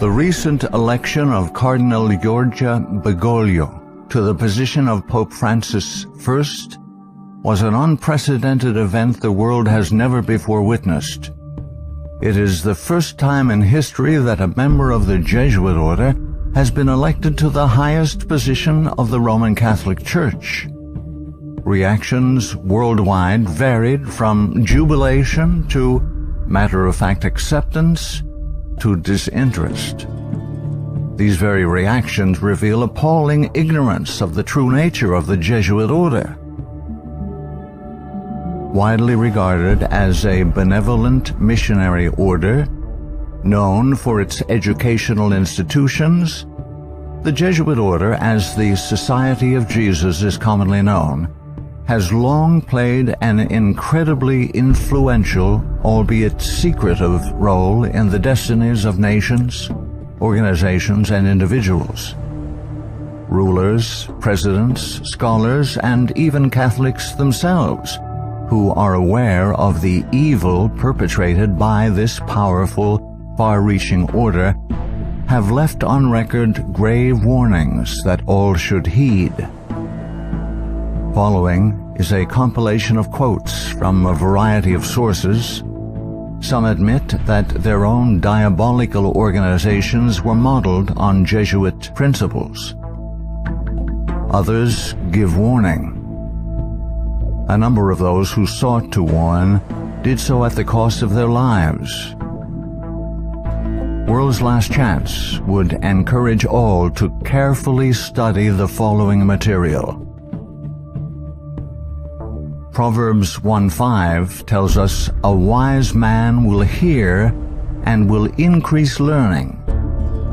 The recent election of Cardinal Giorgio Bergoglio to the position of Pope Francis I was an unprecedented event the world has never before witnessed. It is the first time in history that a member of the Jesuit order has been elected to the highest position of the Roman Catholic Church. Reactions worldwide varied from jubilation to matter-of-fact acceptance to disinterest. These very reactions reveal appalling ignorance of the true nature of the Jesuit order. Widely regarded as a benevolent missionary order, known for its educational institutions, the Jesuit order, as the Society of Jesus is commonly known, has long played an incredibly influential, albeit secretive, role in the destinies of nations, organizations, and individuals. Rulers, presidents, scholars, and even Catholics themselves, who are aware of the evil perpetrated by this powerful, far-reaching order, have left on record grave warnings that all should heed. Following is a compilation of quotes from a variety of sources. Some admit that their own diabolical organizations were modeled on Jesuit principles. Others give warning. A number of those who sought to warn did so at the cost of their lives. World's Last Chance would encourage all to carefully study the following material. Proverbs 1:5 tells us, "A wise man will hear and will increase learning,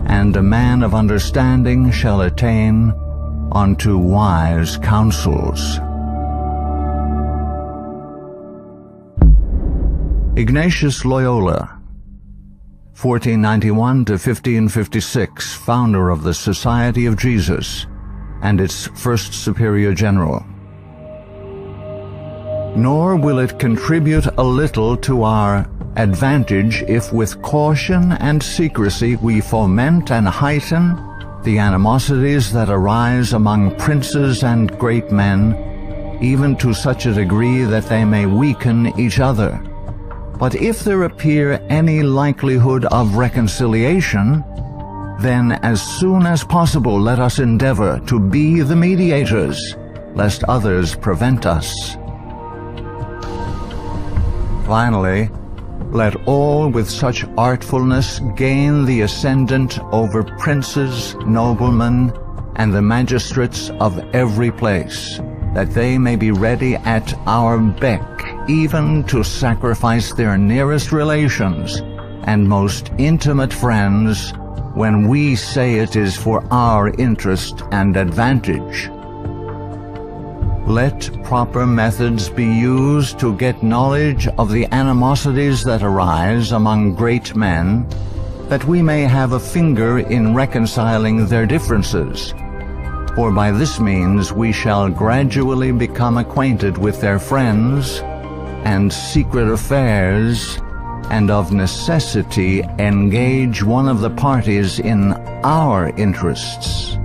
and a man of understanding shall attain unto wise counsels." Ignatius Loyola, 1491 to 1556, founder of the Society of Jesus and its first superior general. Nor will it contribute a little to our advantage if with caution and secrecy we foment and heighten the animosities that arise among princes and great men, even to such a degree that they may weaken each other. But if there appear any likelihood of reconciliation, then as soon as possible let us endeavor to be the mediators, lest others prevent us. Finally, let all with such artfulness gain the ascendant over princes, noblemen, and the magistrates of every place, that they may be ready at our beck, even to sacrifice their nearest relations and most intimate friends when we say it is for our interest and advantage. Let proper methods be used to get knowledge of the animosities that arise among great men, that we may have a finger in reconciling their differences. For by this means we shall gradually become acquainted with their friends and secret affairs, and of necessity engage one of the parties in our interests.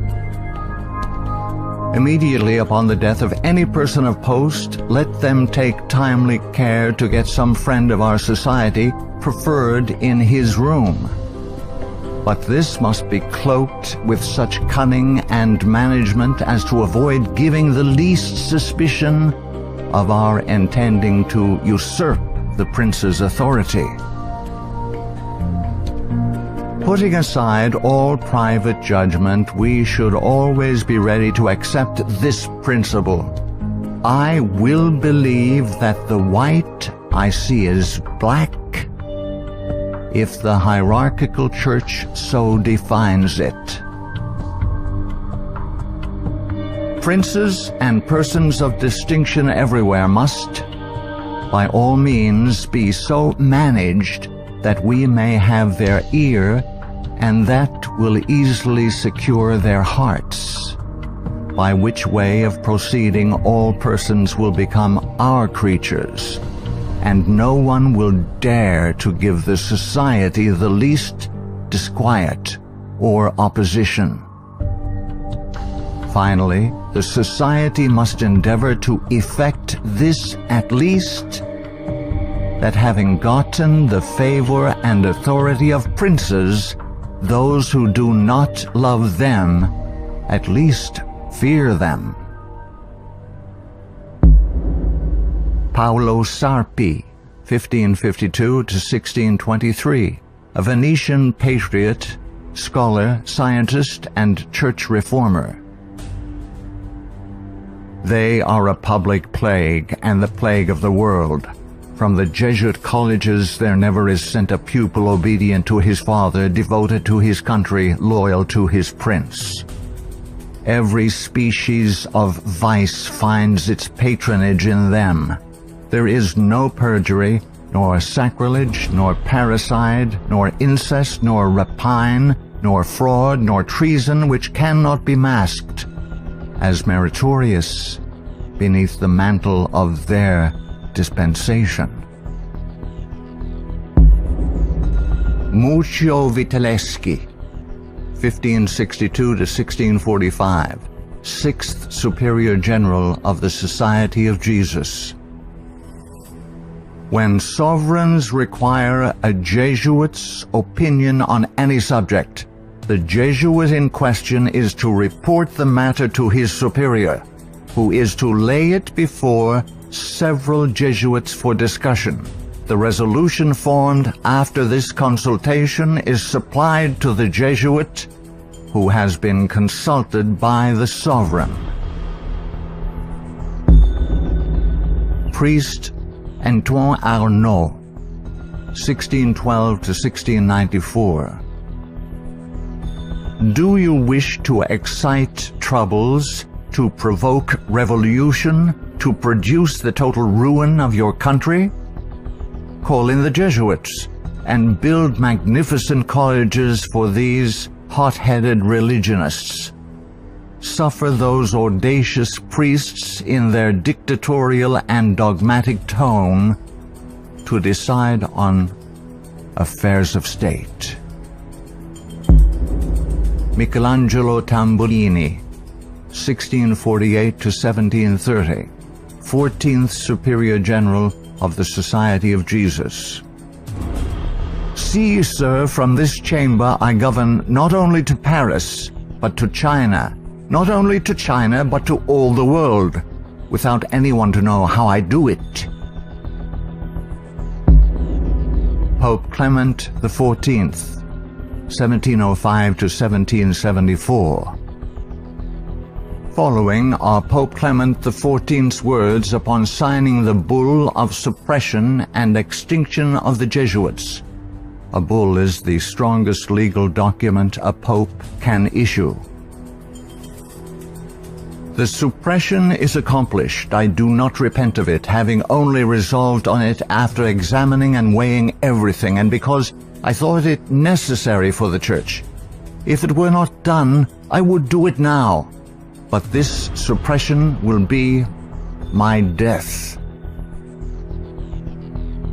Immediately upon the death of any person of post, let them take timely care to get some friend of our society preferred in his room. But this must be cloaked with such cunning and management as to avoid giving the least suspicion of our intending to usurp the prince's authority. Putting aside all private judgment, we should always be ready to accept this principle. I will believe that the white I see is black, if the hierarchical church so defines it. Princes and persons of distinction everywhere must, by all means, be so managed that we may have their ear, and that will easily secure their hearts, by which way of proceeding all persons will become our creatures, and no one will dare to give the society the least disquiet or opposition. Finally, the society must endeavor to effect this at least, that having gotten the favor and authority of princes, those who do not love them at least fear them. Paolo Sarpi, 1552 to 1623, a Venetian patriot, scholar, scientist, and church reformer. They are a public plague, and the plague of the world. From the Jesuit colleges there never is sent a pupil obedient to his father, devoted to his country, loyal to his prince. Every species of vice finds its patronage in them. There is no perjury, nor sacrilege, nor parricide, nor incest, nor rapine, nor fraud, nor treason, which cannot be masked as meritorious beneath the mantle of their dispensation. Muccio Vitelleschi, 1562 to 1645, 6th Superior General of the Society of Jesus. When sovereigns require a Jesuit's opinion on any subject, the Jesuit in question is to report the matter to his superior, who is to lay it before several Jesuits for discussion. The resolution formed after this consultation is supplied to the Jesuit, who has been consulted by the sovereign. Priest Antoine Arnaud, 1612 to 1694. Do you wish to excite troubles, to provoke revolution, to produce the total ruin of your country? Call in the Jesuits and build magnificent colleges for these hot-headed religionists. Suffer those audacious priests in their dictatorial and dogmatic tone to decide on affairs of state. Michelangelo Tamburini, 1648 to 1730, 14th Superior General of the Society of Jesus. See, sir, from this chamber I govern not only to Paris, but to China, not only to China, but to all the world, without anyone to know how I do it. Pope Clement XIV, 1705 to 1774. Following are Pope Clement XIV's words upon signing the bull of suppression and extinction of the Jesuits. A bull is the strongest legal document a pope can issue. The suppression is accomplished. I do not repent of it, having only resolved on it after examining and weighing everything, and because I thought it necessary for the Church. If it were not done, I would do it now. But this suppression will be my death.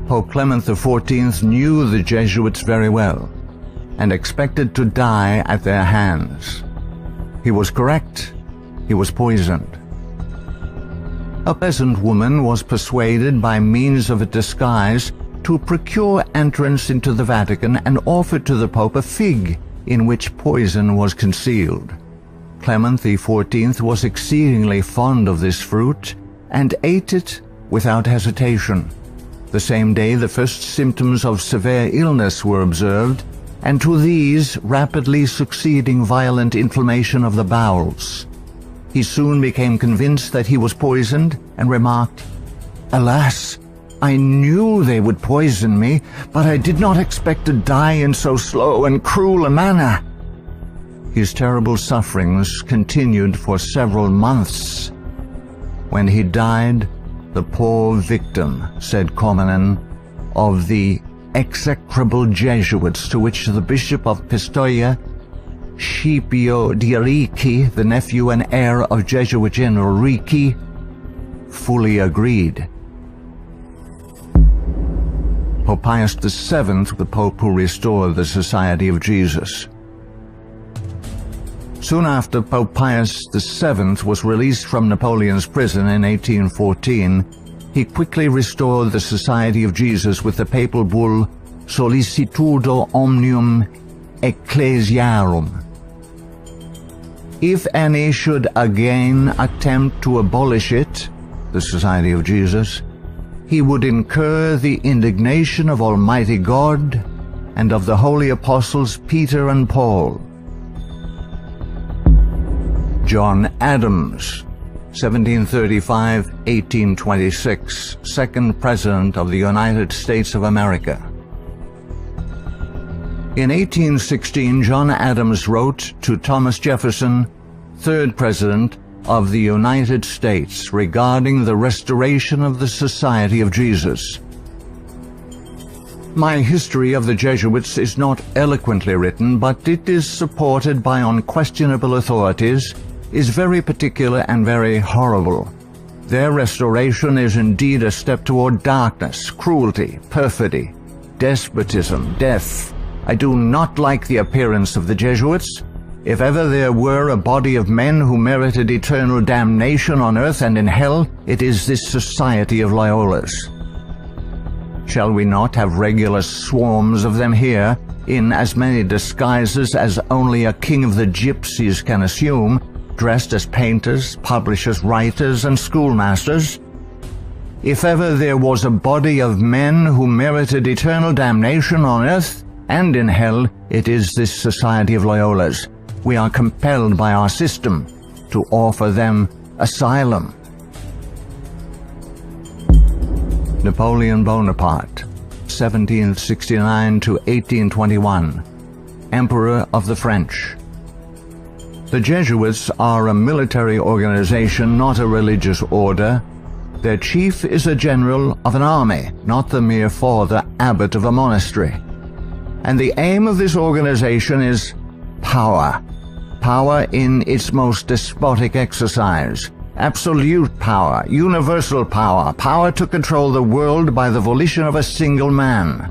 Pope Clement XIV knew the Jesuits very well, and expected to die at their hands. He was correct. He was poisoned. A peasant woman was persuaded by means of a disguise to procure entrance into the Vatican and offered to the Pope a fig in which poison was concealed. Clement XIV was exceedingly fond of this fruit and ate it without hesitation. The same day the first symptoms of severe illness were observed, and to these rapidly succeeding violent inflammation of the bowels. He soon became convinced that he was poisoned and remarked, "Alas, I knew they would poison me, but I did not expect to die in so slow and cruel a manner." His terrible sufferings continued for several months. When he died, the poor victim, said Comenon, of the execrable Jesuits to which the Bishop of Pistoia, Scipio di Ricci, the nephew and heir of Jesuit General Ricci, fully agreed. Pope Pius VII, the Pope who restored the Society of Jesus. Soon after Pope Pius VII was released from Napoleon's prison in 1814, he quickly restored the Society of Jesus with the papal bull Sollicitudo Omnium Ecclesiarum. If any should again attempt to abolish it, the Society of Jesus, he would incur the indignation of Almighty God and of the holy apostles Peter and Paul. John Adams, 1735–1826, second President of the United States of America. In 1816, John Adams wrote to Thomas Jefferson, third President of the United States, regarding the restoration of the Society of Jesus. My history of the Jesuits is not eloquently written, but it is supported by unquestionable authorities, is very particular and very horrible. Their restoration is indeed a step toward darkness, cruelty, perfidy, despotism, death. I do not like the appearance of the Jesuits. If ever there were a body of men who merited eternal damnation on earth and in hell, it is this Society of Loyolas. Shall we not have regular swarms of them here, in as many disguises as only a king of the gypsies can assume, dressed as painters, publishers, writers, and schoolmasters? If ever there was a body of men who merited eternal damnation on earth and in hell, it is this Society of Loyolas. We are compelled by our system to offer them asylum. Napoleon Bonaparte, 1769–1821, Emperor of the French. The Jesuits are a military organization, not a religious order. Their chief is a general of an army, not the mere father abbot of a monastery. And the aim of this organization is power. Power in its most despotic exercise. Absolute power, universal power, power to control the world by the volition of a single man.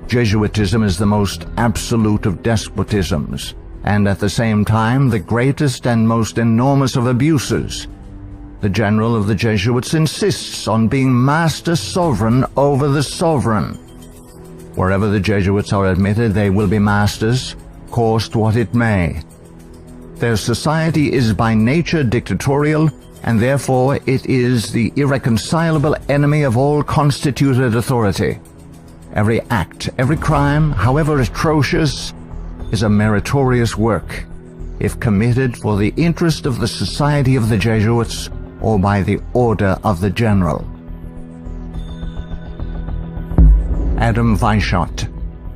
Jesuitism is the most absolute of despotisms, and at the same time the greatest and most enormous of abuses. The general of the Jesuits insists on being master sovereign over the sovereign. Wherever the Jesuits are admitted, they will be masters, cost what it may. Their society is by nature dictatorial, and therefore it is the irreconcilable enemy of all constituted authority. Every act, every crime, however atrocious, is a meritorious work, if committed for the interest of the Society of the Jesuits or by the order of the general. Adam Weishaupt,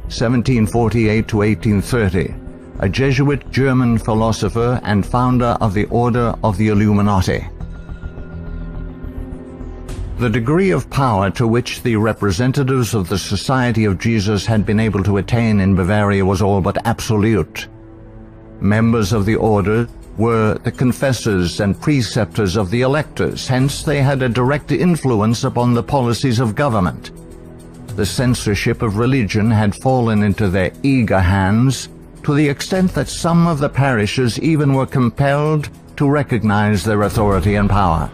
1748–1830, a Jesuit German philosopher and founder of the Order of the Illuminati. The degree of power to which the representatives of the Society of Jesus had been able to attain in Bavaria was all but absolute. Members of the order were the confessors and preceptors of the electors, hence they had a direct influence upon the policies of government. The censorship of religion had fallen into their eager hands, to the extent that some of the parishes even were compelled to recognize their authority and power.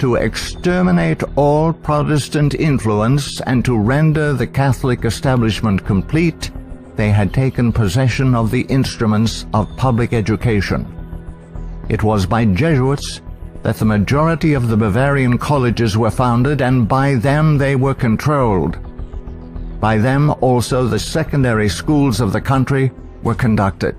To exterminate all Protestant influence and to render the Catholic establishment complete, they had taken possession of the instruments of public education. It was by Jesuits that the majority of the Bavarian colleges were founded, and by them they were controlled. By them also the secondary schools of the country were conducted.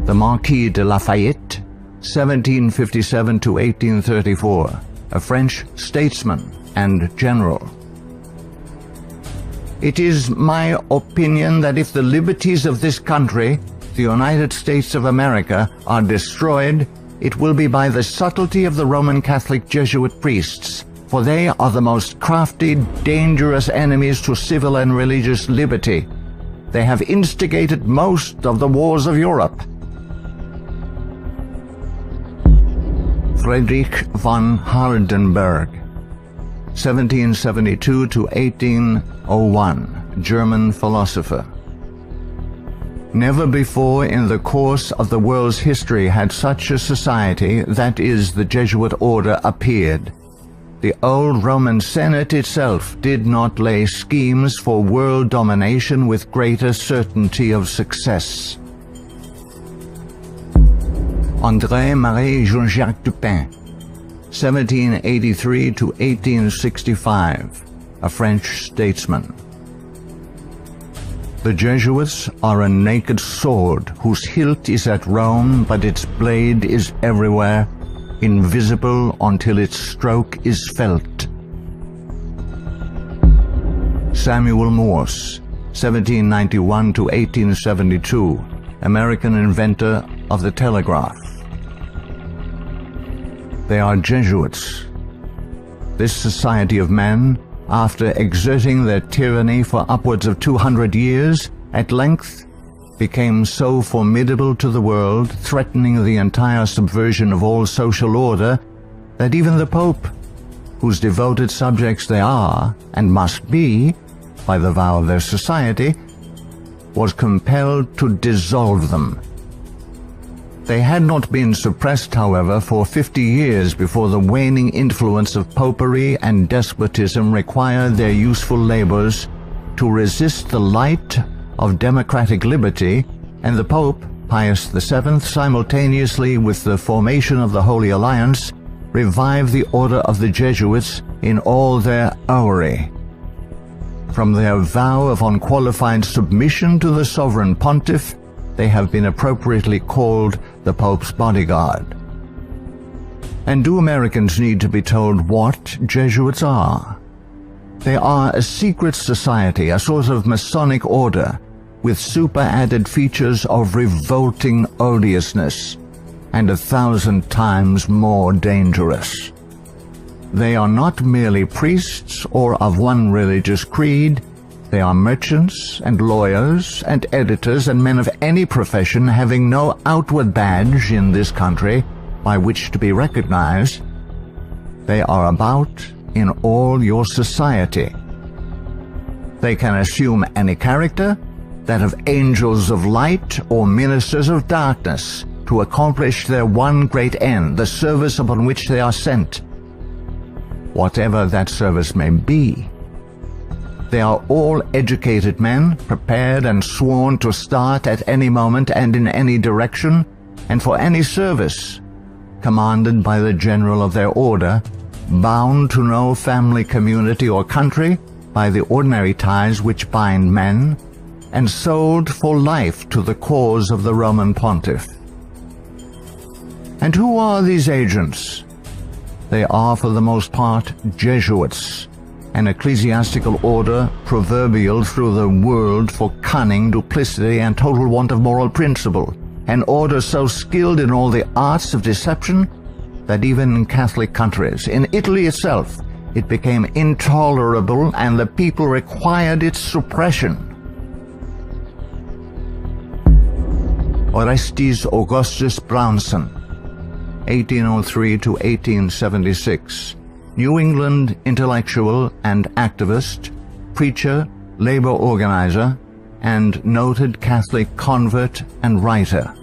The Marquis de Lafayette, 1757–1834, a French statesman and general. It is my opinion that if the liberties of this country, the United States of America, are destroyed, it will be by the subtlety of the Roman Catholic Jesuit priests, for they are the most crafty, dangerous enemies to civil and religious liberty. They have instigated most of the wars of Europe. Friedrich von Hardenberg, 1772 to 1801, German philosopher. Never before in the course of the world's history had such a society, that is, the Jesuit order, appeared. The old Roman Senate itself did not lay schemes for world domination with greater certainty of success. André-Marie Jean-Jacques Dupin, 1783 to 1865, a French statesman. The Jesuits are a naked sword whose hilt is at Rome, but its blade is everywhere, invisible until its stroke is felt. Samuel Morse, 1791 to 1872, American inventor of the telegraph. They are Jesuits. This society of men, after exerting their tyranny for upwards of 200 years, at length became so formidable to the world, threatening the entire subversion of all social order, that even the Pope, whose devoted subjects they are, and must be, by the vow of their society, was compelled to dissolve them. They had not been suppressed, however, for 50 years before the waning influence of popery and despotism required their useful labors to resist the light of democratic liberty, and the Pope, Pius VII, simultaneously with the formation of the Holy Alliance, revived the order of the Jesuits in all their aureory. From their vow of unqualified submission to the sovereign pontiff, they have been appropriately called the Pope's bodyguard. And do Americans need to be told what Jesuits are? They are a secret society, a sort of Masonic order, with super-added features of revolting odiousness, and 1,000 times more dangerous. They are not merely priests or of one religious creed. They are merchants and lawyers and editors and men of any profession having no outward badge in this country by which to be recognized. They are about in all your society. They can assume any character, that of angels of light or ministers of darkness, to accomplish their one great end, the service upon which they are sent. Whatever that service may be. They are all educated men, prepared and sworn to start at any moment and in any direction, and for any service, commanded by the general of their order, bound to no family, community, or country by the ordinary ties which bind men, and sold for life to the cause of the Roman pontiff. And who are these agents? They are for the most part Jesuits, an ecclesiastical order proverbial through the world for cunning, duplicity, and total want of moral principle, an order so skilled in all the arts of deception that even in Catholic countries, in Italy itself, it became intolerable and the people required its suppression. Orestes Augustus Brownson, 1803 to 1876, New England intellectual and activist, preacher, labor organizer, and noted Catholic convert and writer.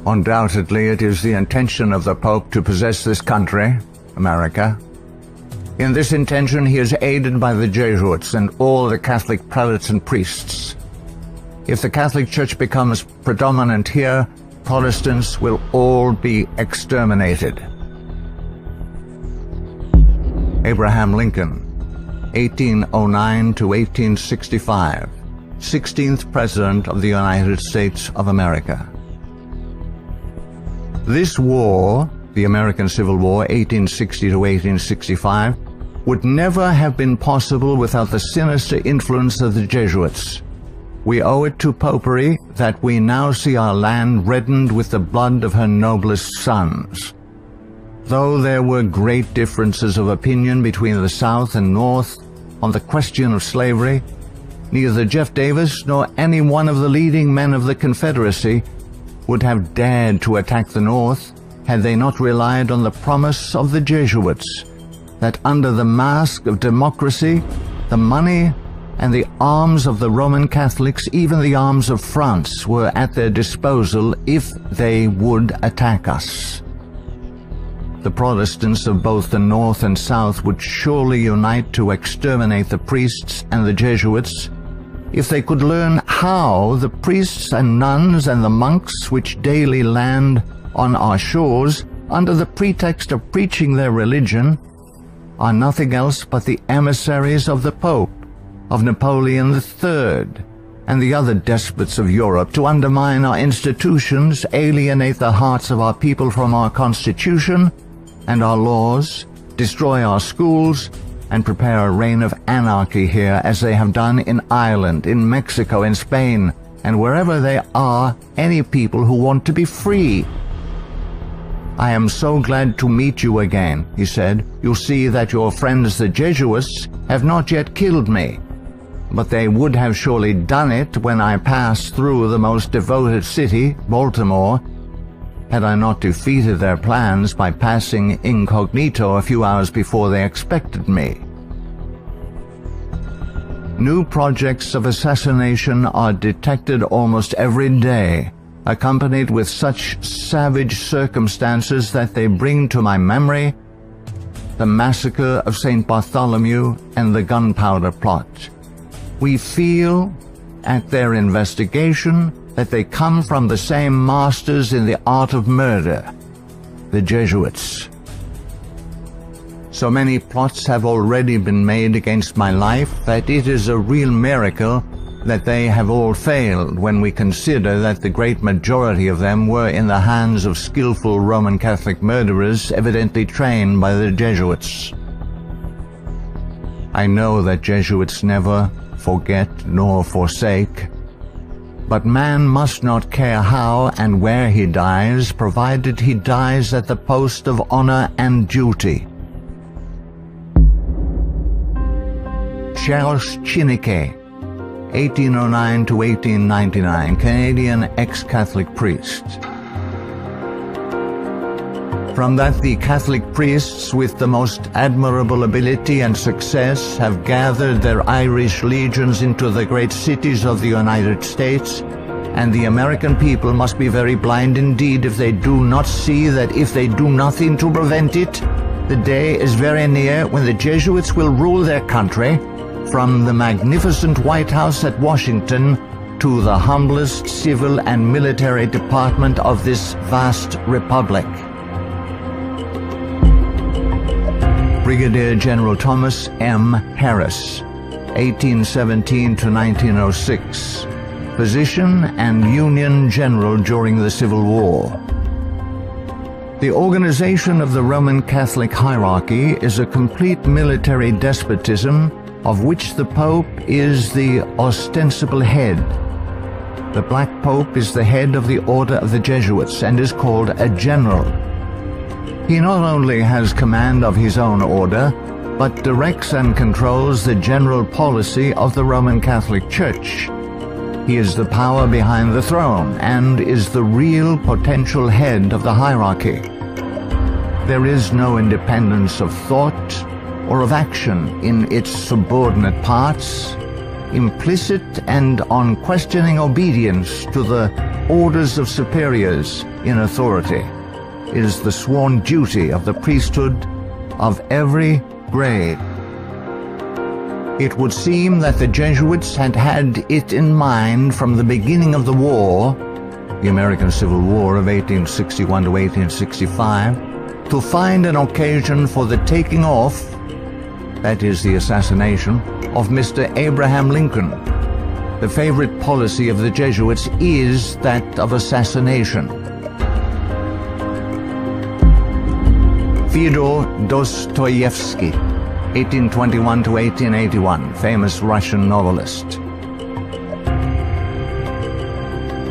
Undoubtedly, it is the intention of the Pope to possess this country, America. In this intention, he is aided by the Jesuits and all the Catholic prelates and priests. If the Catholic Church becomes predominant here, Protestants will all be exterminated. Abraham Lincoln, 1809 to 1865, 16th President of the United States of America. This war, the American Civil War, 1860 to 1865, would never have been possible without the sinister influence of the Jesuits. We owe it to popery that we now see our land reddened with the blood of her noblest sons. Though there were great differences of opinion between the South and North on the question of slavery, neither Jeff Davis nor any one of the leading men of the Confederacy would have dared to attack the North had they not relied on the promise of the Jesuits that under the mask of democracy, the money and the arms of the Roman Catholics, even the arms of France, were at their disposal if they would attack us. The Protestants of both the North and South would surely unite to exterminate the priests and the Jesuits if they could learn how the priests and nuns and the monks which daily land on our shores under the pretext of preaching their religion are nothing else but the emissaries of the Pope, of Napoleon III, and the other despots of Europe to undermine our institutions, alienate the hearts of our people from our Constitution and our laws, destroy our schools, and prepare a reign of anarchy here as they have done in Ireland, in Mexico, in Spain, and wherever there are any people who want to be free. "I am so glad to meet you again," he said. "You see that your friends the Jesuits have not yet killed me, but they would have surely done it when I passed through the most devoted city, Baltimore, had I not defeated their plans by passing incognito a few hours before they expected me." New projects of assassination are detected almost every day, accompanied with such savage circumstances that they bring to my memory the massacre of St. Bartholomew and the gunpowder plot. We feel, at their investigation, that they come from the same masters in the art of murder, the Jesuits. So many plots have already been made against my life that it is a real miracle that they have all failed when we consider that the great majority of them were in the hands of skillful Roman Catholic murderers evidently trained by the Jesuits. I know that Jesuits never forget nor forsake, but man must not care how and where he dies, provided he dies at the post of honor and duty. Charles Chineke, 1809 to 1899, Canadian ex-Catholic priest. From that the Catholic priests with the most admirable ability and success have gathered their Irish legions into the great cities of the United States, and the American people must be very blind indeed if they do not see that if they do nothing to prevent it, the day is very near when the Jesuits will rule their country, from the magnificent White House at Washington to the humblest civil and military department of this vast republic. Brigadier General Thomas M. Harris, 1817 to 1906, physician and Union General during the Civil War. The organization of the Roman Catholic hierarchy is a complete military despotism of which the Pope is the ostensible head. The Black Pope is the head of the Order of the Jesuits and is called a general. He not only has command of his own order, but directs and controls the general policy of the Roman Catholic Church. He is the power behind the throne and is the real potential head of the hierarchy. There is no independence of thought or of action in its subordinate parts, implicit and unquestioning obedience to the orders of superiors in authority is the sworn duty of the priesthood of every grade. It would seem that the Jesuits had had it in mind from the beginning of the war, the American Civil War of 1861 to 1865, to find an occasion for the taking off, that is the assassination, of Mr. Abraham Lincoln. The favorite policy of the Jesuits is that of assassination. Fyodor Dostoevsky, 1821 to 1881, famous Russian novelist.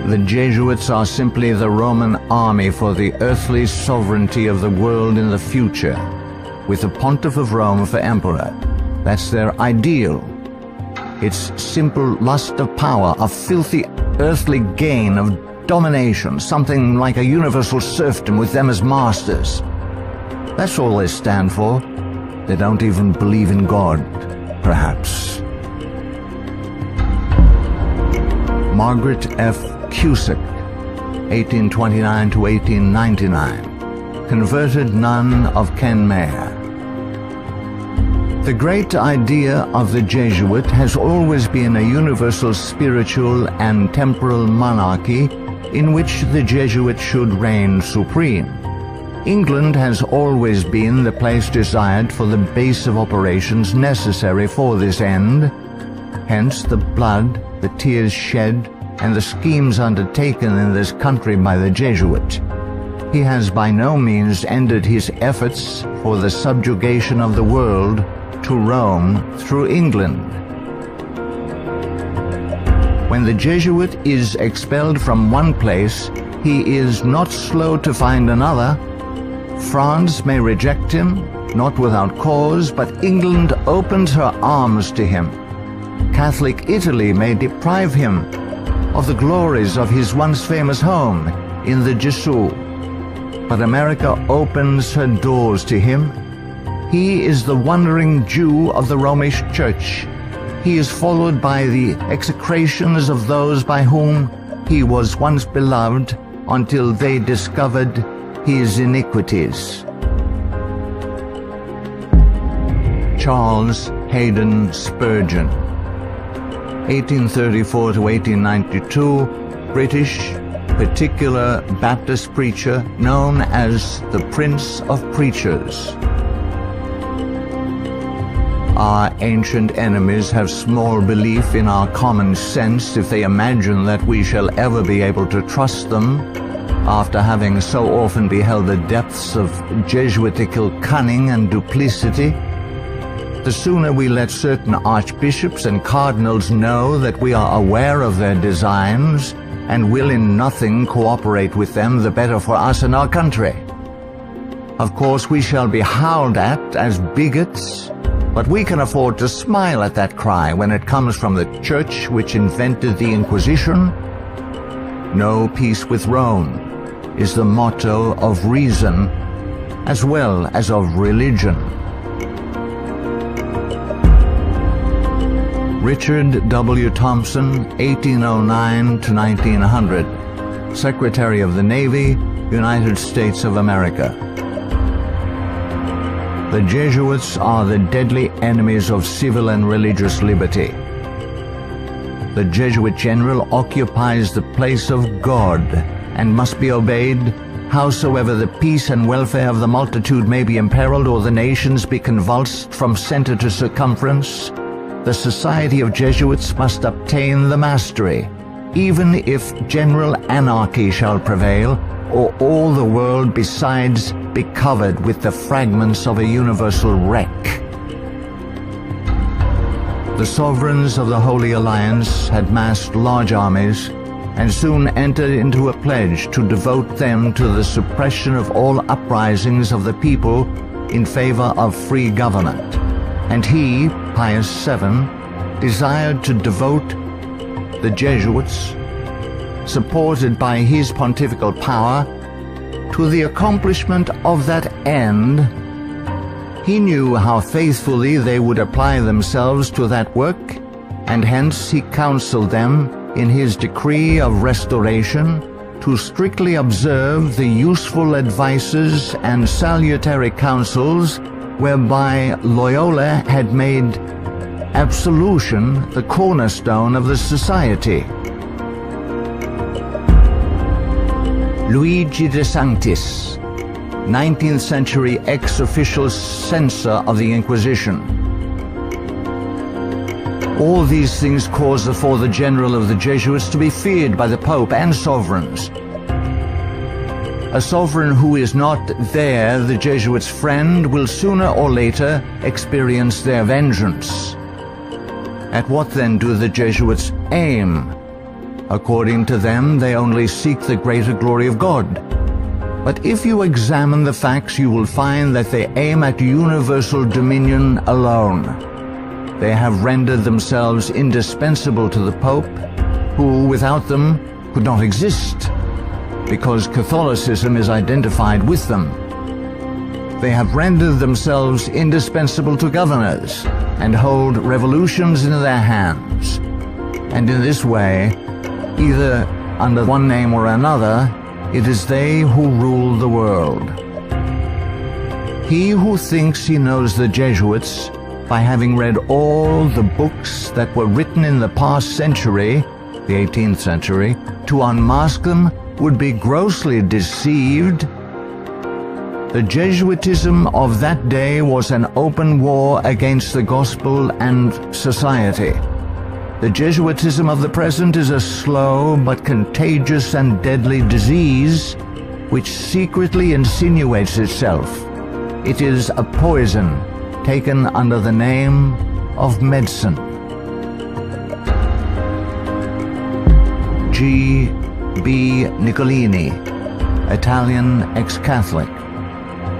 The Jesuits are simply the Roman army for the earthly sovereignty of the world in the future, with the Pontiff of Rome for emperor. That's their ideal. It's simple lust of power, a filthy earthly gain of domination, something like a universal serfdom with them as masters. That's all they stand for. They don't even believe in God, perhaps. Margaret F. Cusick, 1829 to 1899, converted nun of Kenmare. The great idea of the Jesuit has always been a universal spiritual and temporal monarchy in which the Jesuit should reign supreme. England has always been the place desired for the base of operations necessary for this end. Hence the blood, the tears shed, and the schemes undertaken in this country by the Jesuit. He has by no means ended his efforts for the subjugation of the world to Rome through England. When the Jesuit is expelled from one place, he is not slow to find another. France may reject him, not without cause, but England opens her arms to him. Catholic Italy may deprive him of the glories of his once famous home in the Jesuits, but America opens her doors to him. He is the wandering Jew of the Romish Church. He is followed by the execrations of those by whom he was once beloved until they discovered his iniquities. Charles Haddon Spurgeon, 1834 to 1892, British particular Baptist preacher known as the Prince of Preachers. Our ancient enemies have small belief in our common sense if they imagine that we shall ever be able to trust them, after having so often beheld the depths of Jesuitical cunning and duplicity. The sooner we let certain archbishops and cardinals know that we are aware of their designs and will in nothing cooperate with them, the better for us and our country. Of course, we shall be howled at as bigots, but we can afford to smile at that cry when it comes from the church which invented the Inquisition. No peace with Rome is the motto of reason as well as of religion. Richard W. Thompson, 1809 to 1900, Secretary of the Navy, United States of America. The Jesuits are the deadly enemies of civil and religious liberty. The Jesuit general occupies the place of God and must be obeyed, howsoever the peace and welfare of the multitude may be imperiled or the nations be convulsed from center to circumference. The Society of Jesuits must obtain the mastery, even if general anarchy shall prevail, or all the world besides be covered with the fragments of a universal wreck. The sovereigns of the Holy Alliance had massed large armies and soon entered into a pledge to devote them to the suppression of all uprisings of the people in favor of free government. And he, Pius VII, desired to devote the Jesuits, supported by his pontifical power, to the accomplishment of that end. He knew how faithfully they would apply themselves to that work, and hence he counseled them in his decree of restoration to strictly observe the useful advices and salutary counsels whereby Loyola had made absolution the cornerstone of the society. Luigi de Sanctis, 19th century ex-official censor of the Inquisition. All these things caused the Father General of the Jesuits to be feared by the Pope and sovereigns. A sovereign who is not there, the Jesuits' friend, will sooner or later experience their vengeance. At what then do the Jesuits aim? According to them, they only seek the greater glory of God. But if you examine the facts, you will find that they aim at universal dominion alone. They have rendered themselves indispensable to the Pope, who without them could not exist, because Catholicism is identified with them. They have rendered themselves indispensable to governors and hold revolutions in their hands. And in this way, either under one name or another, it is they who rule the world. He who thinks he knows the Jesuits by having read all the books that were written in the past century, the 18th century, to unmask them would be grossly deceived. The Jesuitism of that day was an open war against the gospel and society. The Jesuitism of the present is a slow but contagious and deadly disease which secretly insinuates itself. It is a poison taken under the name of medicine. G. B. Nicolini, Italian ex-Catholic,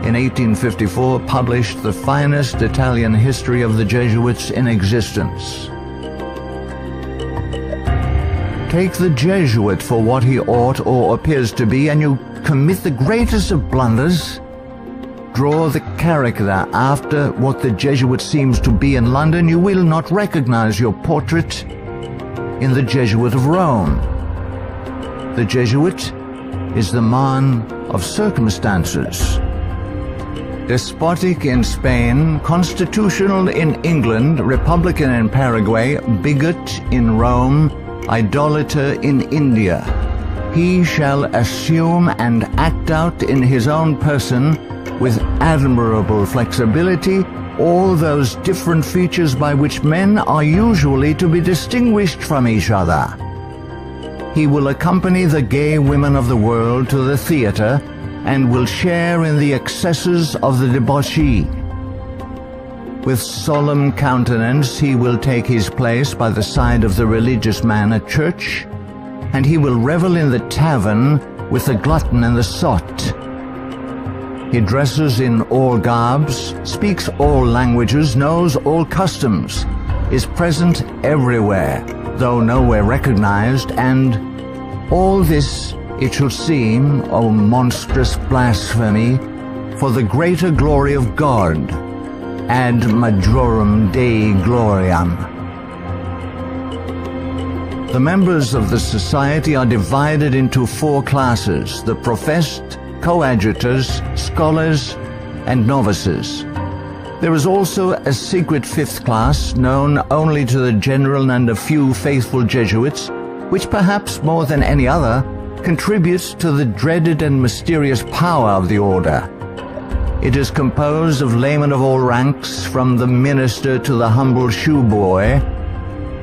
in 1854 published the finest Italian history of the Jesuits in existence. Take the Jesuit for what he ought or appears to be, and you commit the greatest of blunders. Draw the character after what the Jesuit seems to be in London, you will not recognize your portrait in the Jesuit of Rome. The Jesuit is the man of circumstances. Despotic in Spain, constitutional in England, republican in Paraguay, bigot in Rome, idolater in India. He shall assume and act out in his own person, with admirable flexibility, all those different features by which men are usually to be distinguished from each other. He will accompany the gay women of the world to the theater, and will share in the excesses of the debauchee. With solemn countenance he will take his place by the side of the religious man at church, and he will revel in the tavern with the glutton and the sot. He dresses in all garbs, speaks all languages, knows all customs, is present everywhere, though nowhere recognized, and all this, it should seem, O monstrous blasphemy, for the greater glory of God, ad majorem Dei gloriam. The members of the society are divided into 4 classes: the professed, coadjutors, scholars, and novices. There is also a secret 5th class, known only to the general and a few faithful Jesuits, which perhaps more than any other contributes to the dreaded and mysterious power of the order. It is composed of laymen of all ranks, from the minister to the humble shoeboy.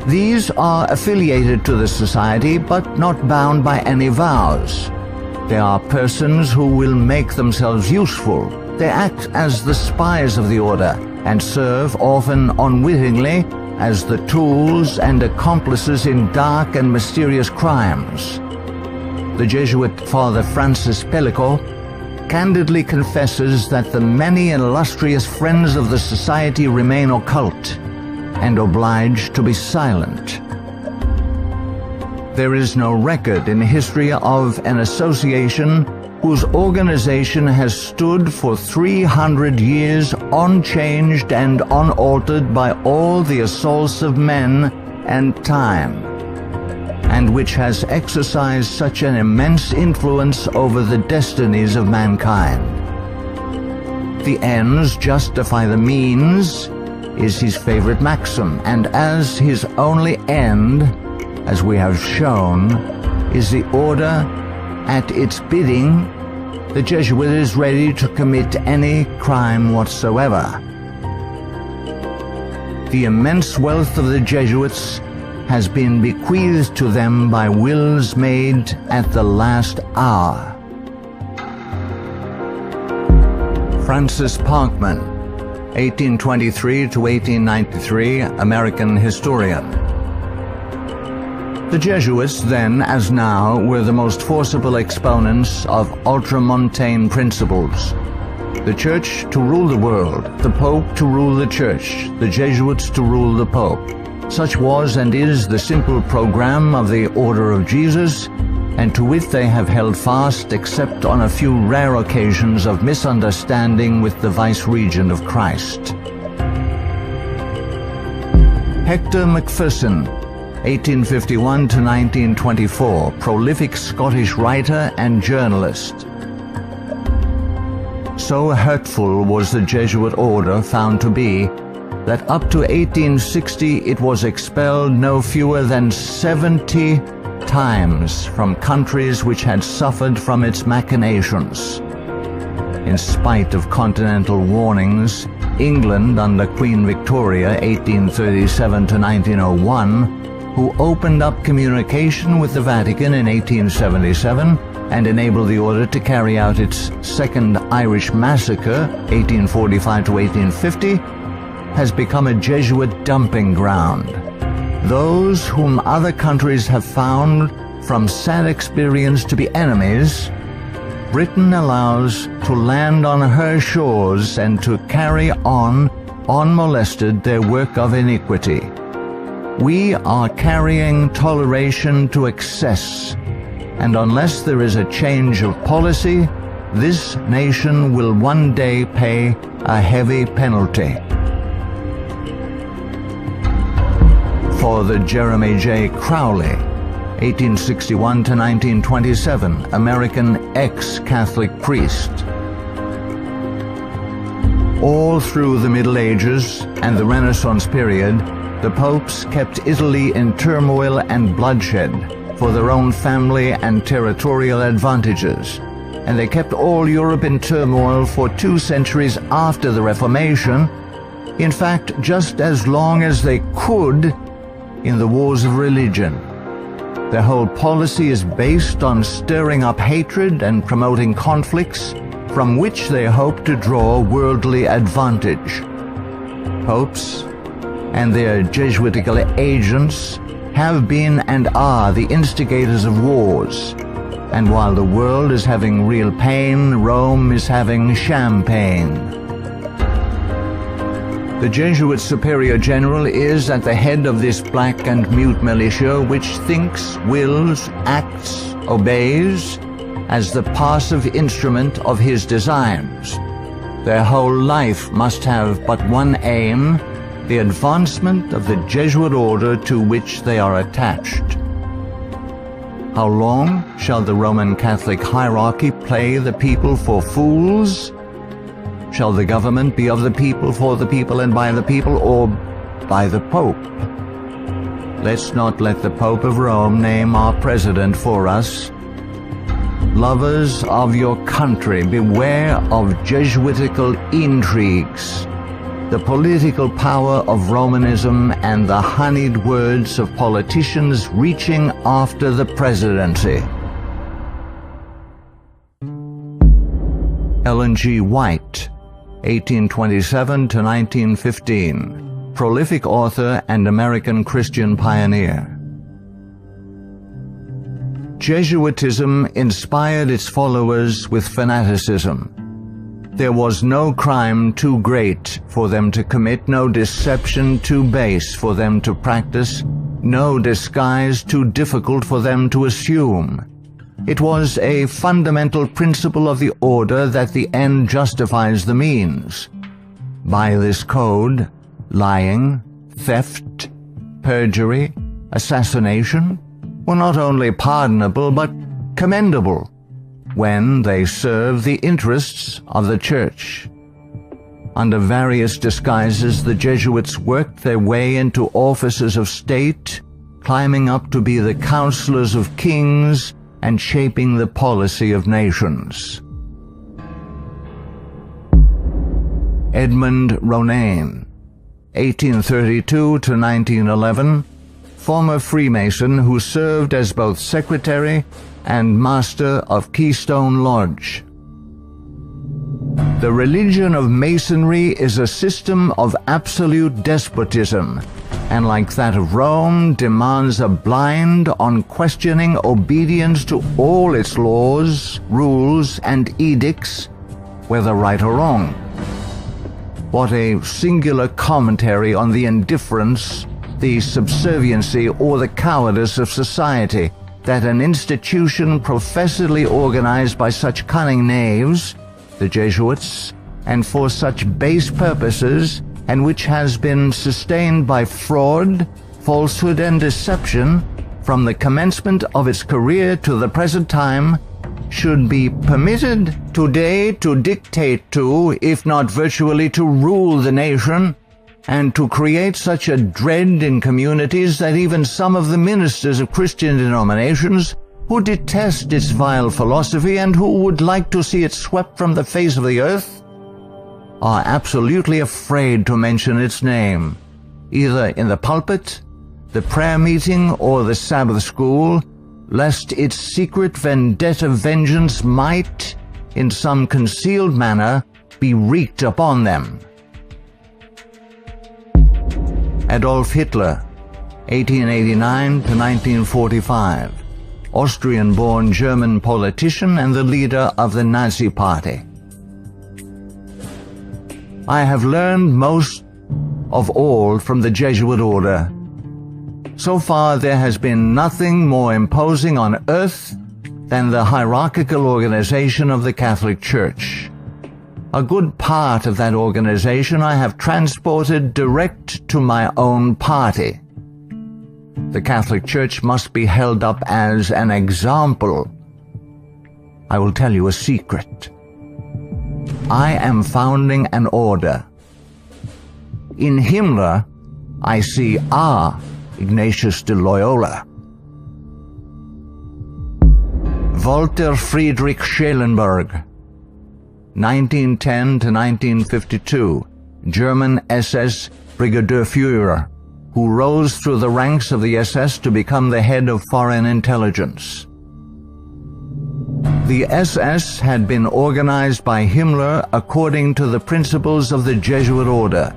These are affiliated to the society, but not bound by any vows. They are persons who will make themselves useful. They act as the spies of the order, and serve, often unwittingly, as the tools and accomplices in dark and mysterious crimes. The Jesuit Father Francis Pellico candidly confesses that the many illustrious friends of the society remain occult and obliged to be silent. There is no record in history of an association whose organization has stood for 300 years unchanged and unaltered by all the assaults of men and time, and which has exercised such an immense influence over the destinies of mankind. The ends justify the means is his favorite maxim, and as his only end, as we have shown, is the order, at its bidding, the Jesuit is ready to commit any crime whatsoever. The immense wealth of the Jesuits has been bequeathed to them by wills made at the last hour. Francis Parkman, 1823 to 1893, American historian. The Jesuits, then as now, were the most forcible exponents of ultramontane principles. The Church to rule the world, the Pope to rule the Church, the Jesuits to rule the Pope. Such was and is the simple program of the Order of Jesus, and to which they have held fast except on a few rare occasions of misunderstanding with the vice-regent of Christ. Hector Macpherson, 1851 to 1924, prolific Scottish writer and journalist. So hurtful was the Jesuit order found to be that up to 1860 it was expelled no fewer than 70 times from countries which had suffered from its machinations. In spite of continental warnings, England under Queen Victoria 1837 to 1901, who opened up communication with the Vatican in 1877 and enabled the order to carry out its Second Irish Massacre 1845 to 1850, has become a Jesuit dumping ground. Those whom other countries have found from sad experience to be enemies, Britain allows to land on her shores and to carry on, unmolested, their work of iniquity. We are carrying toleration to excess, and unless there is a change of policy, this nation will one day pay a heavy penalty. Father Jeremy J. Crowley, 1861 to 1927, American ex-Catholic priest. All through the Middle Ages and the Renaissance period, the popes kept Italy in turmoil and bloodshed for their own family and territorial advantages, and they kept all Europe in turmoil for 2 centuries after the Reformation, in fact, just as long as they could in the wars of religion. Their whole policy is based on stirring up hatred and promoting conflicts from which they hope to draw worldly advantage. Popes and their Jesuitical agents have been and are the instigators of wars, and while the world is having real pain, Rome is having champagne. The Jesuit Superior General is at the head of this black and mute militia which thinks, wills, acts, obeys as the passive instrument of his designs. Their whole life must have but one aim, the advancement of the Jesuit order to which they are attached. How long shall the Roman Catholic hierarchy play the people for fools? Shall the government be of the people, for the people, and by the people, or by the Pope? Let's not let the Pope of Rome name our president for us. Lovers of your country, beware of Jesuitical intrigues, the political power of Romanism, and the honeyed words of politicians reaching after the presidency. Ellen G. White, 1827 to 1915, prolific author and American Christian pioneer. Jesuitism inspired its followers with fanaticism. There was no crime too great for them to commit, no deception too base for them to practice, no disguise too difficult for them to assume. It was a fundamental principle of the order that the end justifies the means. By this code, lying, theft, perjury, assassination were not only pardonable but commendable when they serve the interests of the Church. Under various disguises, the Jesuits worked their way into offices of state, climbing up to be the counselors of kings and shaping the policy of nations. Edmund Ronayne, 1832 to 1911, former Freemason who served as both secretary and master of Keystone Lodge. The religion of Masonry is a system of absolute despotism, and like that of Rome, demands a blind, unquestioning obedience to all its laws, rules, and edicts, whether right or wrong. What a singular commentary on the indifference, the subserviency, or the cowardice of society, that an institution professedly organized by such cunning knaves, the Jesuits, and for such base purposes, and which has been sustained by fraud, falsehood, and deception from the commencement of its career to the present time, should be permitted today to dictate to, if not virtually to rule the nation, and to create such a dread in communities that even some of the ministers of Christian denominations, who detest its vile philosophy and who would like to see it swept from the face of the earth, are absolutely afraid to mention its name, either in the pulpit, the prayer meeting, or the Sabbath school, lest its secret vendetta vengeance might, in some concealed manner, be wreaked upon them. Adolf Hitler, 1889 to 1945, Austrian-born German politician and the leader of the Nazi Party. I have learned most of all from the Jesuit order. So far there has been nothing more imposing on earth than the hierarchical organization of the Catholic Church. A good part of that organization I have transported direct to my own party. The Catholic Church must be held up as an example. I will tell you a secret. I am founding an order. In Himmler, I see our Ignatius de Loyola. Walter Friedrich Schellenberg, 1910 to 1952, German SS Brigadier Führer, who rose through the ranks of the SS to become the head of foreign intelligence. The SS had been organized by Himmler according to the principles of the Jesuit order.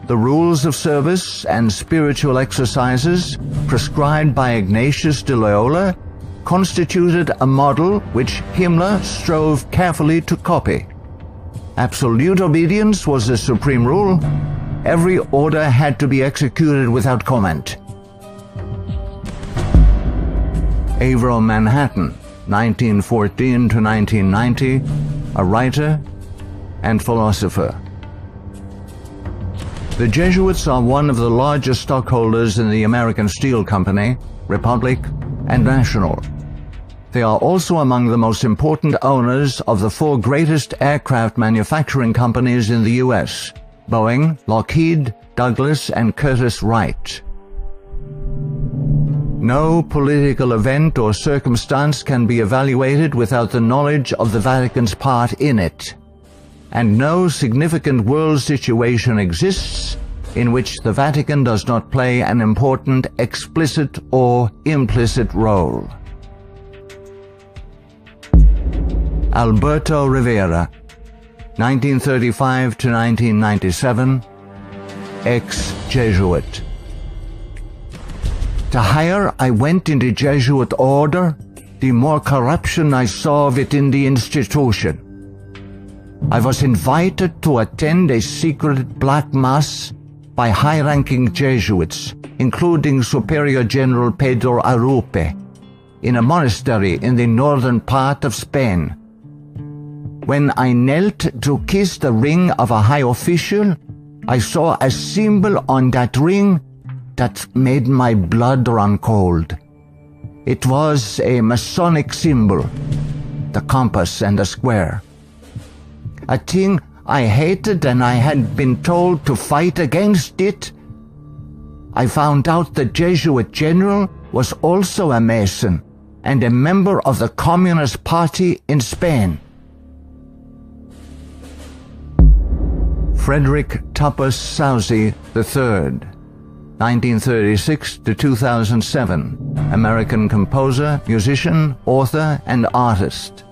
The rules of service and spiritual exercises prescribed by Ignatius de Loyola constituted a model which Himmler strove carefully to copy. Absolute obedience was the supreme rule. Every order had to be executed without comment. Avro Manhattan, 1914 to 1990, a writer and philosopher. The Jesuits are one of the largest stockholders in the American Steel Company, Republic, and National. They are also among the most important owners of the four greatest aircraft manufacturing companies in the U.S., Boeing, Lockheed, Douglas, and Curtiss-Wright. No political event or circumstance can be evaluated without the knowledge of the Vatican's part in it, and no significant world situation exists in which the Vatican does not play an important explicit or implicit role. Alberto Rivera, 1935 to 1997, ex-Jesuit. The higher I went in the Jesuit order, the more corruption I saw within the institution. I was invited to attend a secret black mass by high-ranking Jesuits, including Superior General Pedro Arupe, in a monastery in the northern part of Spain. When I knelt to kiss the ring of a high official, I saw a symbol on that ring that made my blood run cold. It was a Masonic symbol, the compass and the square. A thing I hated, and I had been told to fight against it. I found out the Jesuit general was also a Mason and a member of the Communist Party in Spain. Frederick Tupper Southey III, 1936 to 2007, American composer, musician, author, and artist.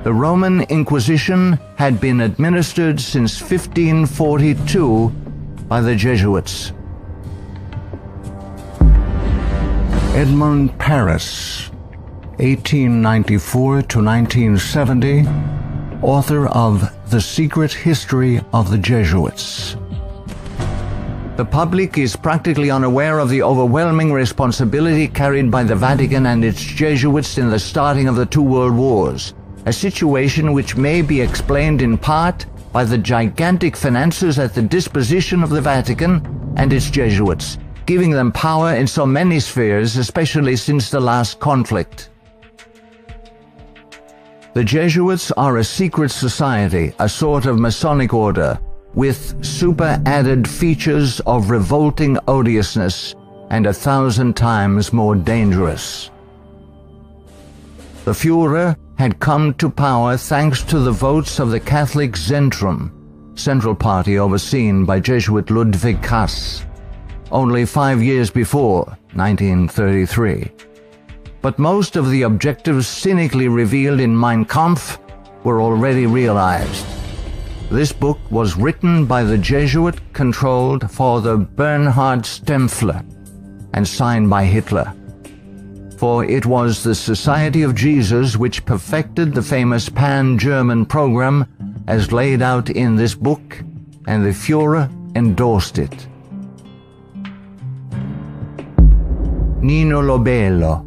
The Roman Inquisition had been administered since 1542 by the Jesuits. Edmund Paris, 1894 to 1970, author of The Secret History of the Jesuits. The public is practically unaware of the overwhelming responsibility carried by the Vatican and its Jesuits in the starting of the two world wars, a situation which may be explained in part by the gigantic finances at the disposition of the Vatican and its Jesuits, giving them power in so many spheres, especially since the last conflict. The Jesuits are a secret society, a sort of Masonic order, with super-added features of revolting odiousness and 1,000 times more dangerous. The Führer had come to power thanks to the votes of the Catholic Zentrum, Central Party overseen by Jesuit Ludwig Kass, only 5 years before, 1933. But most of the objectives cynically revealed in Mein Kampf were already realized. This book was written by the Jesuit-controlled Father Bernhard Stempfler and signed by Hitler. For it was the Society of Jesus which perfected the famous Pan-German program as laid out in this book, and the Führer endorsed it. Nino Lobelo,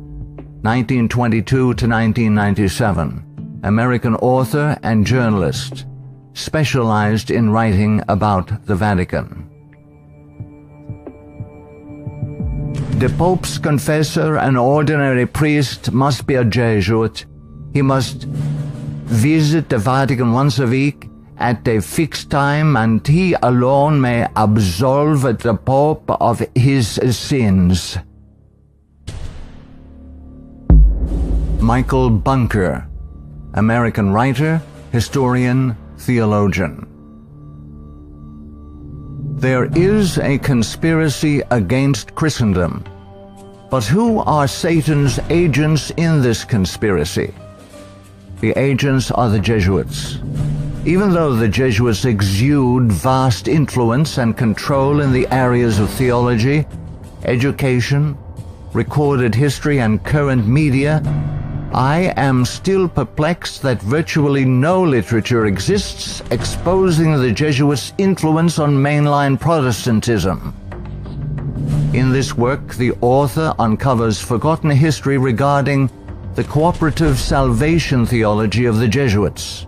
1922 to 1997, American author and journalist, specialized in writing about the Vatican. The Pope's confessor, an ordinary priest, must be a Jesuit. He must visit the Vatican once a week at a fixed time, and he alone may absolve the Pope of his sins. Michael Bunker, American writer, historian, theologian. There is a conspiracy against Christendom, but who are Satan's agents in this conspiracy? The agents are the Jesuits. Even though the Jesuits exude vast influence and control in the areas of theology, education, recorded history, and current media, I am still perplexed that virtually no literature exists exposing the Jesuits' influence on mainline Protestantism. In this work, the author uncovers forgotten history regarding the cooperative salvation theology of the Jesuits.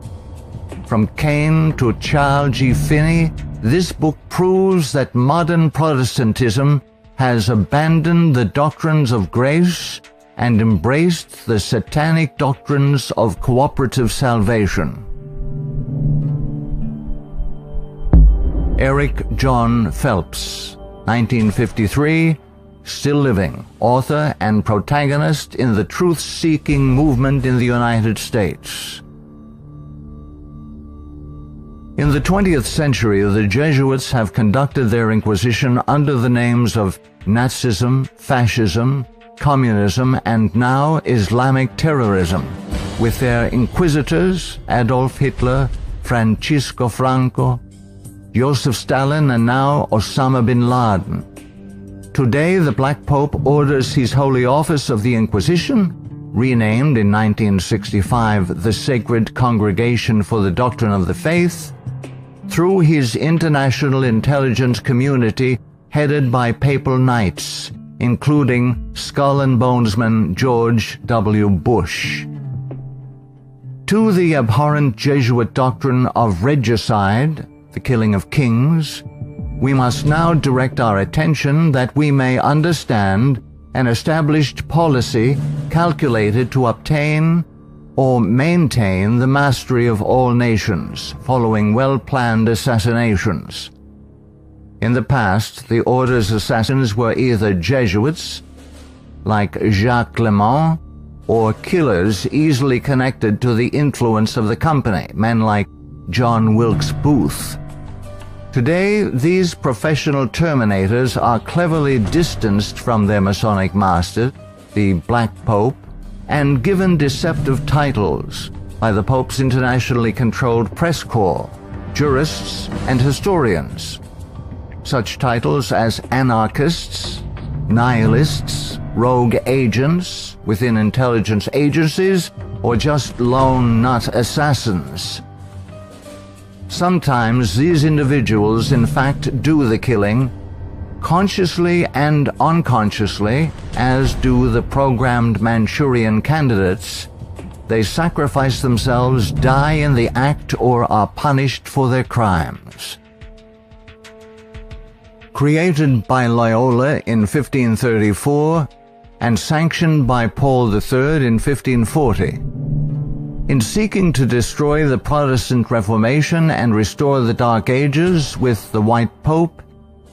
From Cain to Charles G. Finney, this book proves that modern Protestantism has abandoned the doctrines of grace and embraced the satanic doctrines of cooperative salvation. Eric John Phelps, 1953, still living, author and protagonist in the truth-seeking movement in the United States. In the 20th century, the Jesuits have conducted their inquisition under the names of Nazism, fascism, communism, and now Islamic terrorism, with their inquisitors Adolf Hitler, Francisco Franco, Joseph Stalin, and now Osama bin Laden. Today, the Black Pope orders his Holy Office of the Inquisition, renamed in 1965 the Sacred Congregation for the Doctrine of the Faith, through his international intelligence community headed by papal knights, including Skull and Bonesman George W. Bush. To the abhorrent Jesuit doctrine of regicide, the killing of kings, we must now direct our attention that we may understand an established policy calculated to obtain or maintain the mastery of all nations following well-planned assassinations. In the past, the order's assassins were either Jesuits, like Jacques Clement, or killers easily connected to the influence of the company, men like John Wilkes Booth. Today, these professional terminators are cleverly distanced from their Masonic master, the Black Pope, and given deceptive titles by the Pope's internationally controlled press corps, jurists, and historians. Such titles as anarchists, nihilists, rogue agents within intelligence agencies, or just lone nut assassins. Sometimes these individuals in fact do the killing, Consciously and unconsciously, as do the programmed Manchurian candidates, they sacrifice themselves, die in the act, or are punished for their crimes. Created by Loyola in 1534 and sanctioned by Paul III in 1540. In seeking to destroy the Protestant Reformation and restore the Dark Ages with the White Pope,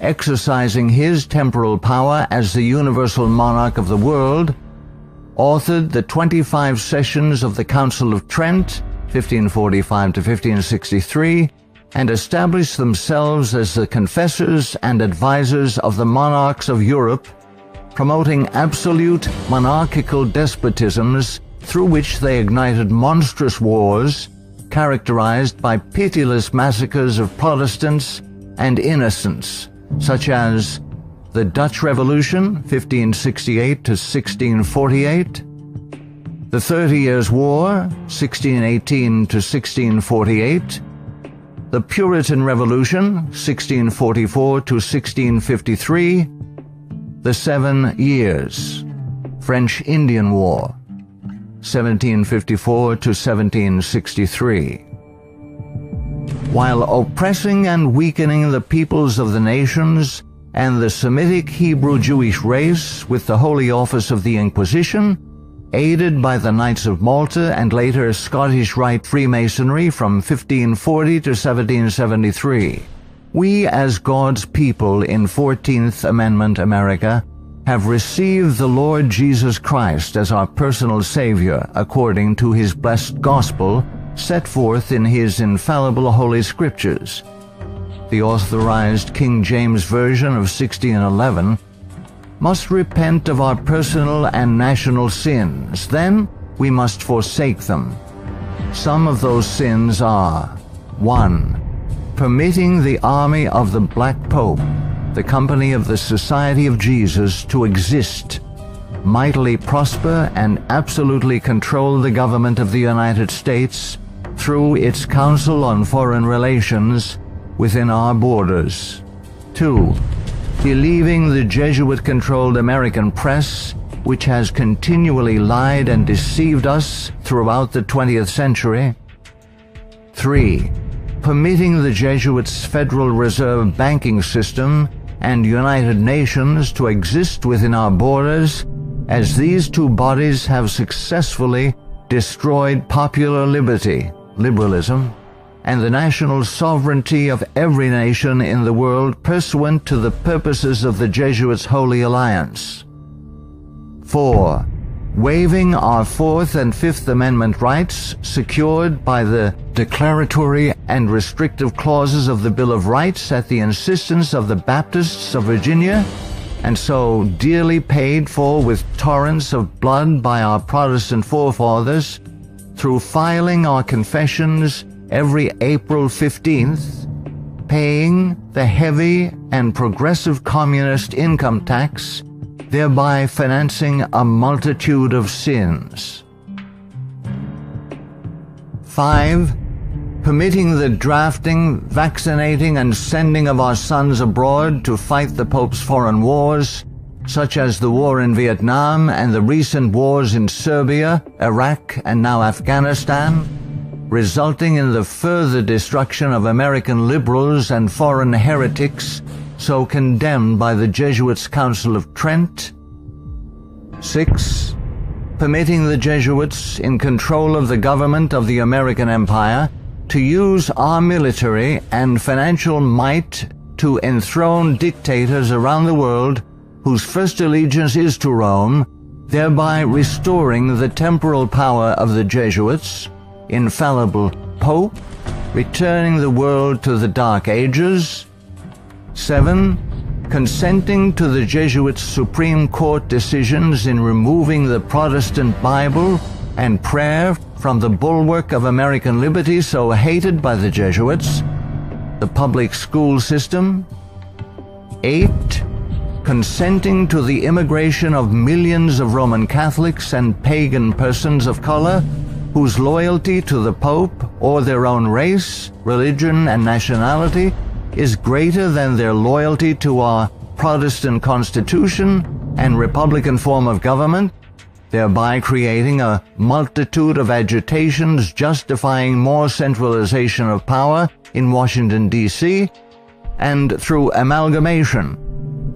exercising his temporal power as the universal monarch of the world, authored the 25 sessions of the Council of Trent, 1545 to 1563, and established themselves as the confessors and advisors of the monarchs of Europe, promoting absolute monarchical despotisms through which they ignited monstrous wars, characterized by pitiless massacres of Protestants and innocents, such as the Dutch Revolution, 1568 to 1648, the 30 Years' War, 1618 to 1648, the Puritan Revolution, 1644 to 1653, the 7 Years, French Indian War, 1754 to 1763. While oppressing and weakening the peoples of the nations and the Semitic Hebrew Jewish race with the Holy Office of the Inquisition, aided by the Knights of Malta and later Scottish Rite Freemasonry from 1540 to 1773, we as God's people in 14th Amendment America have received the Lord Jesus Christ as our personal Savior according to His blessed gospel set forth in His infallible Holy Scriptures. The authorized King James Version of 1611 must repent of our personal and national sins. Then we must forsake them. Some of those sins are: 1. Permitting the army of the Black Pope, the company of the Society of Jesus, to exist, mightily prosper, and absolutely control the government of the United States through its Council on Foreign Relations within our borders. 2. Believing the Jesuit-controlled American press, which has continually lied and deceived us throughout the 20th century. 3. Permitting the Jesuits' Federal Reserve banking system and United Nations to exist within our borders, as these two bodies have successfully destroyed popular liberty, liberalism, and the national sovereignty of every nation in the world pursuant to the purposes of the Jesuits' Holy Alliance. 4. Waiving our Fourth and Fifth Amendment rights secured by the declaratory and restrictive clauses of the Bill of Rights at the insistence of the Baptists of Virginia, and so dearly paid for with torrents of blood by our Protestant forefathers, through filing our confessions every April 15th, paying the heavy and progressive communist income tax, thereby financing a multitude of sins. 5. Permitting the drafting, vaccinating, and sending of our sons abroad to fight the Pope's foreign wars, such as the war in Vietnam and the recent wars in Serbia, Iraq, and now Afghanistan, resulting in the further destruction of American liberals and foreign heretics so condemned by the Jesuits' Council of Trent. 6. Permitting the Jesuits in control of the government of the American Empire to use our military and financial might to enthrone dictators around the world whose first allegiance is to Rome, thereby restoring the temporal power of the Jesuits, infallible Pope, returning the world to the Dark Ages. 7. Consenting to the Jesuits' Supreme Court decisions in removing the Protestant Bible and prayer from the bulwark of American liberty so hated by the Jesuits, the public school system. 8. Consenting to the immigration of millions of Roman Catholics and pagan persons of color whose loyalty to the Pope or their own race, religion, and nationality is greater than their loyalty to our Protestant constitution and republican form of government, thereby creating a multitude of agitations justifying more centralization of power in Washington, D.C., and through amalgamation,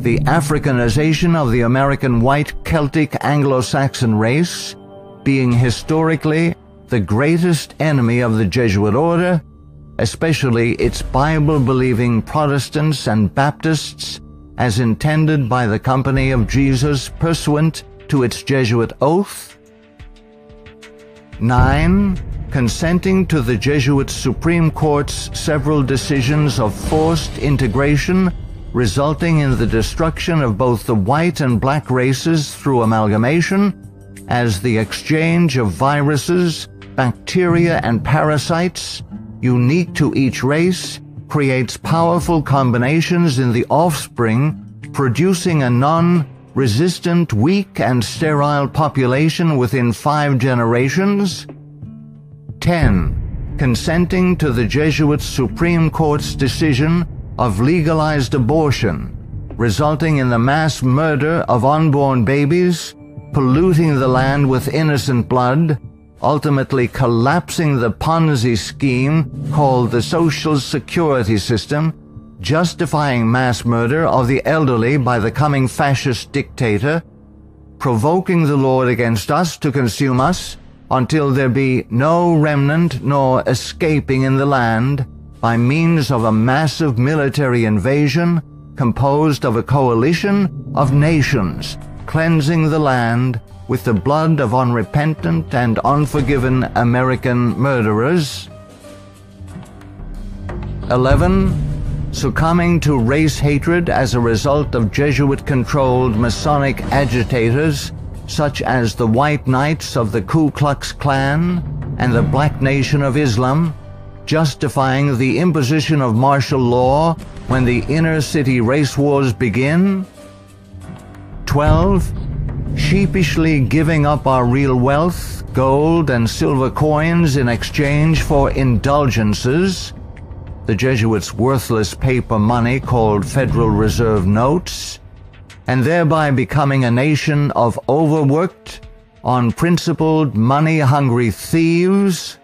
the Africanization of the American white Celtic Anglo-Saxon race, being historically the greatest enemy of the Jesuit order, especially its Bible-believing Protestants and Baptists, as intended by the Company of Jesus pursuant to its Jesuit oath. 9. Consenting to the Jesuit Supreme Court's several decisions of forced integration, resulting in the destruction of both the white and black races through amalgamation, as the exchange of viruses, bacteria, and parasites, unique to each race, creates powerful combinations in the offspring, producing a non-resistant, weak, and sterile population within 5 generations. 10. Consenting to the Jesuit Supreme Court's decision of legalized abortion, resulting in the mass murder of unborn babies, polluting the land with innocent blood, ultimately collapsing the Ponzi scheme called the Social Security system, justifying mass murder of the elderly by the coming fascist dictator, provoking the Lord against us to consume us until there be no remnant nor escaping in the land by means of a massive military invasion composed of a coalition of nations, cleansing the land with the blood of unrepentant and unforgiven American murderers. 11. Succumbing to race hatred as a result of Jesuit-controlled Masonic agitators such as the White Knights of the Ku Klux Klan and the Black Nation of Islam, justifying the imposition of martial law when the inner-city race wars begin. 12. Sheepishly giving up our real wealth, gold and silver coins in exchange for indulgences, the Jesuits' worthless paper money called Federal Reserve notes, and thereby becoming a nation of overworked, unprincipled, money-hungry thieves.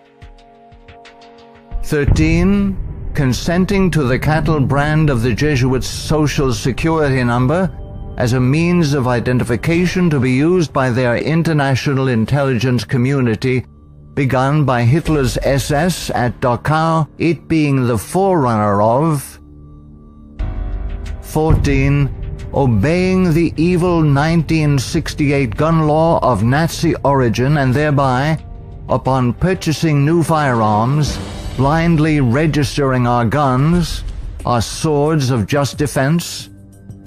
13. Consenting to the cattle brand of the Jesuits' Social Security number as a means of identification to be used by their international intelligence community, begun by Hitler's SS at Dachau, it being the forerunner of. 14. Obeying the evil 1968 gun law of Nazi origin and thereby, upon purchasing new firearms, blindly registering our guns, our swords of just defense,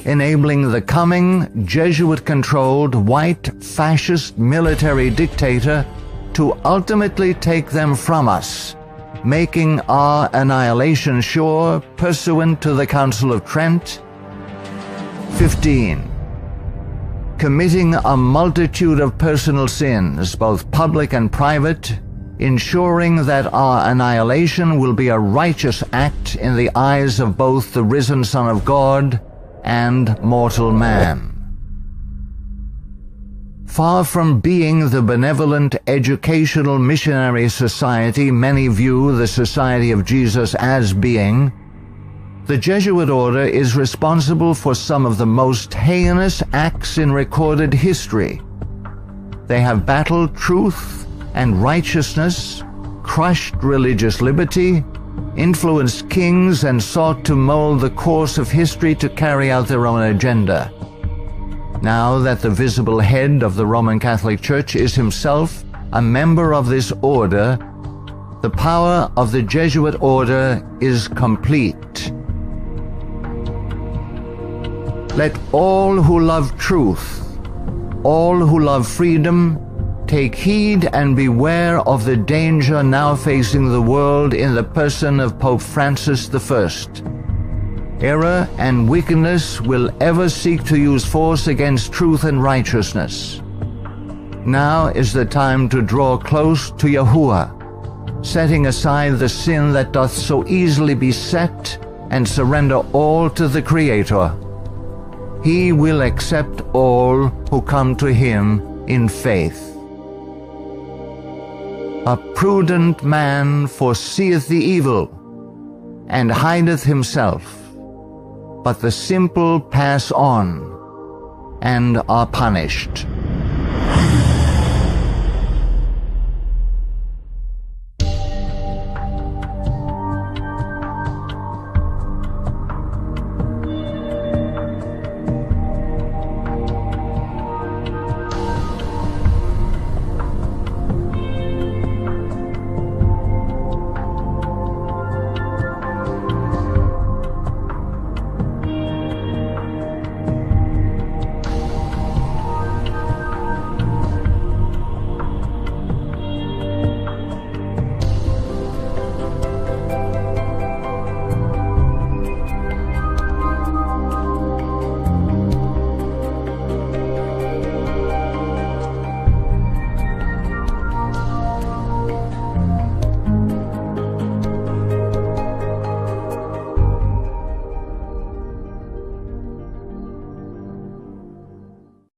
enabling the coming Jesuit-controlled white fascist military dictator to ultimately take them from us, making our annihilation sure pursuant to the Council of Trent. 15. Committing a multitude of personal sins, both public and private, ensuring that our annihilation will be a righteous act in the eyes of both the risen Son of God and mortal man. Far from being the benevolent educational missionary society many view the Society of Jesus as being, the Jesuit order is responsible for some of the most heinous acts in recorded history. They have battled truth and righteousness, crushed religious liberty, influenced kings, and sought to mold the course of history to carry out their own agenda. Now that the visible head of the Roman Catholic Church is himself a member of this order, the power of the Jesuit order is complete. Let all who love truth, all who love freedom, take heed and beware of the danger now facing the world in the person of Pope Francis I. Error and wickedness will ever seek to use force against truth and righteousness. Now is the time to draw close to Yahuwah, setting aside the sin that doth so easily beset, and surrender all to the Creator. he will accept all who come to him in faith. A prudent man foreseeth the evil, and hideth himself, but the simple pass on, and are punished.